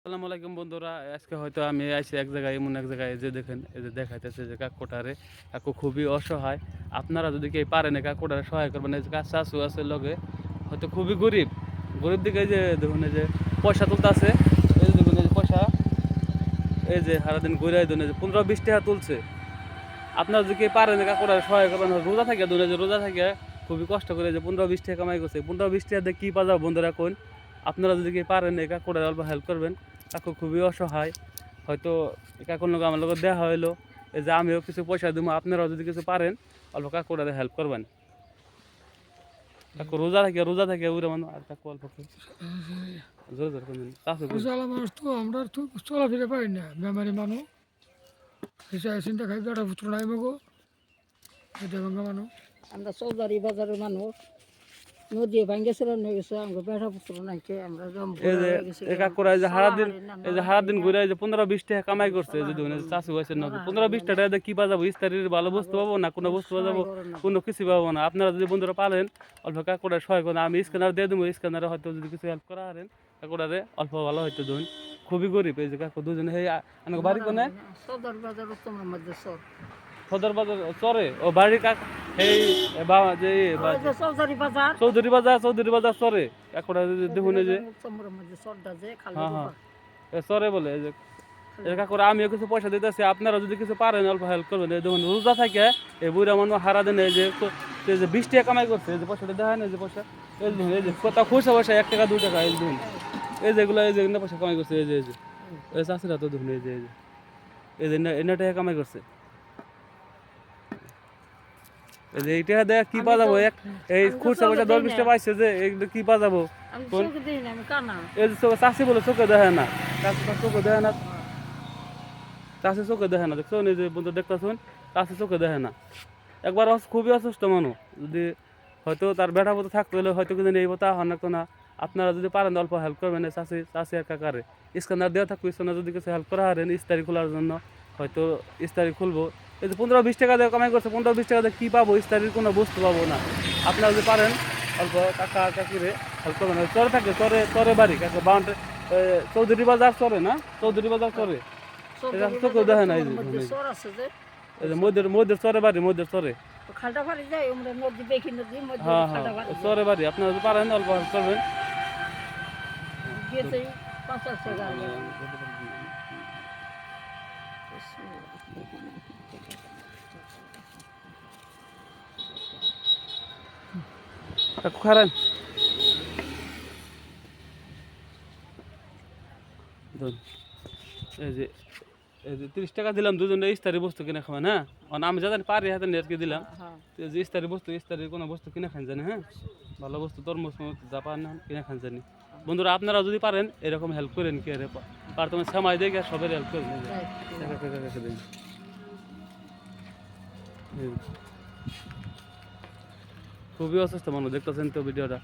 আসসালামু আলাইকুম বন্ধুরা, আজকে হয়তো আমি আইছি এক জায়গায়, এমন এক জায়গায় যে দেখেন এই যে দেখাইতেছে যে কাকুটারে, কাকু খুবই অসহায়। আপনারা যদি কেউ পারেন এই কাকুটারে সহায় করবেন। এই যে চাচু আছে লগে, হয়তো খুবই গরিব গরিব দিকে এই যে দেখুন এই যে পয়সা তুলতে আছে। এই যে দেখুন এই যে পয়সা, এই যে সারাদিন ঘুরে দেন, এই যে 15-20 টাকা তুলছে। আপনারা যদি কেউ পারেন এই কাকুটারে সহায় করবেন। রোজা থাকে দুন, যে রোজা থাকে খুবই কষ্ট করে যে 15-20 টাকা কামাই করছে। 15-20 টাকা দিয়ে কী পাওয়া যাবে বন্ধুরা কোন? আপনারা যদি কেউ পারেন এই কাকুটারে অল্প হেল্প করবেন। কাকু খুবই অসহায়, হয়তো কাকুর লোক আমার লোক দেওয়া হইলো, এই যে আমিও কিছু পয়সা দিব, আপনারাও যদি কিছু পারেন অল্প কাকুটারে হেল্প করবেন। কাকু রোজা থাকে উড়ে মানুষ, আর কাকু অল্প জোর জোর করবেন। রোজালা মানুষ তো আমরা তো চলাফেরা পারি না, বেমারি মানুষ হিসাবে চিন্তা খাই বেটা পুত্র নাই মগো এটা ভাঙ্গা মানুষ। আমরা চৌধুরী বাজারের মানুষ, নদী ভাঙ্গেছিল হয়ে গেছে, আমরা বেড়া পুত্র নাইকে আমরা এই যে এই কাকুরা এই যে সারাদিন, এই যে সারাদিন ঘুরে এই যে 15-20 টাকা কামাই করছে। যদি চাষি হয়েছে না 15-20 টাকা দিয়ে কি পাওয়া যাবো? ইস্তারির ভালো বস্তু পাবো না, কোনো বস্তু পাওয়া যাবো? কোনো কিছু পাবো না। আপনারা যদি বন্ধুরা পারেন অল্প কাকুরা সহায় করেন, আমি স্ক্যানার দিয়ে দেবো। স্ক্যানারে হয়তো যদি কিছু হেল্প করা হারেন কাকুরারে অল্প ভালো হয়তো ধরুন। খুবই গরিব এই যে কাকু দুজনে। এই বাড়ি কোনে? সদর বাজার উত্তমের মধ্যে সব সদর বাজার চরে ও বাড়ি কাক এই বাবা যে চৌধুরী বাজার চৌধুরী বাজার চরে কাকুরা দেখুন এই যে উত্তমের মধ্যে সরটা যে খালি হ্যাঁ হ্যাঁ চরে বলে। এই যে কাকুরা আমিও কিছু পয়সা দিতেছি, আপনারা যদি কিছু পারেন অল্প হেল্প করবেন। এই দেখুন রোজা থাকে এই বুড়া মানুষ হারা দিন এই যে 20 টাকা কামাই করছে। এই যে পয়সাটা দেখেন, এই যে পয়সা এই দেখুন, এই যে কত খুশি পয়সা 1 টাকা 2 টাকা। এই দেখুন এই যেগুলো এই যে পয়সা কামাই করছে। এই যে এই চাষিরা তো দেখুন এই যে এনে টাকা কামাই করছে। এই যে এইটা দেখ কি পাওয়া যাবো? এই খুচরা পয়সা 10-20 টাকা পাইছে যে এইগুলো কি পাওয়া যাবো? এই যে চাষি বলে চোখে দেখে না, চোখে দেখে না, চাষি চোখে দেখে না। দেখছো এই যে বন্ধু দেখতেছুন, চাষি চোখে দেখে না। একবার খুবই অসুস্থ মানুষ, যদি হয়তো তার বেটা মতো থাকতে হলে হয়তো কিন্তু এই মতো আহ্বান রাখতো না। আপনারা যদি পারেন অল্প হেল্প করবেন চাষি আর কাকারে। স্ক্যানার দেওয়া থাকবে, স্ক্যানার যদি কিছু হেল্প করা হারেন ইস্তারি খোলার জন্য, হয়তো ইস্তারি খুলবো। এই যে 15-20 টাকা দিয়ে কামাই করছে, 15-20 টাকা দিয়ে কী পাবো? ইস্তারির কোনো বস্তু পাবো না। আপনারা যদি পারেন অল্প কাকা কাকিরে হেল্প করবেন। চরে থাকে, চরে বাড়ি কাকা বাউন্ডারি চৌধুরী বাজার চরে না, চৌধুরী বাজার চরে চোখে দেখে না। এই যে মধ্যের চরে বাড়ি, মধ্যের চরে খালটা ফাড়ি যায় আমরা নদী দেখি, নদী মধ্যে হ্যাঁ খালটা হ্যাঁ ফাড়ি চরে বাড়ি। আপনারা যদি পারেন অল্প হেল্প করবেন। গেছে 50 টাকা। কাকু খারান এই যে 30 টাকা দিলাম দুজনে ইস্তারি বস্তু কিনে খাবেন। হ্যাঁ, আমি যাতে পারি হাতে নেটকে দিলাম। যে ইস্তারির কোনো বস্তু কিনে খান জানি। হ্যাঁ, ভালো বস্তু তরমুজ যা পান কিনে খান জানি। বন্ধুরা আপনারা যদি পারেন এরকম হেল্প করেন, কি আরে পার তোমার সময় দেখে সবাই হেল্প করেন। খুবই অসুস্থ মানুষ, দেখতেছেন তো ভিডিওটা।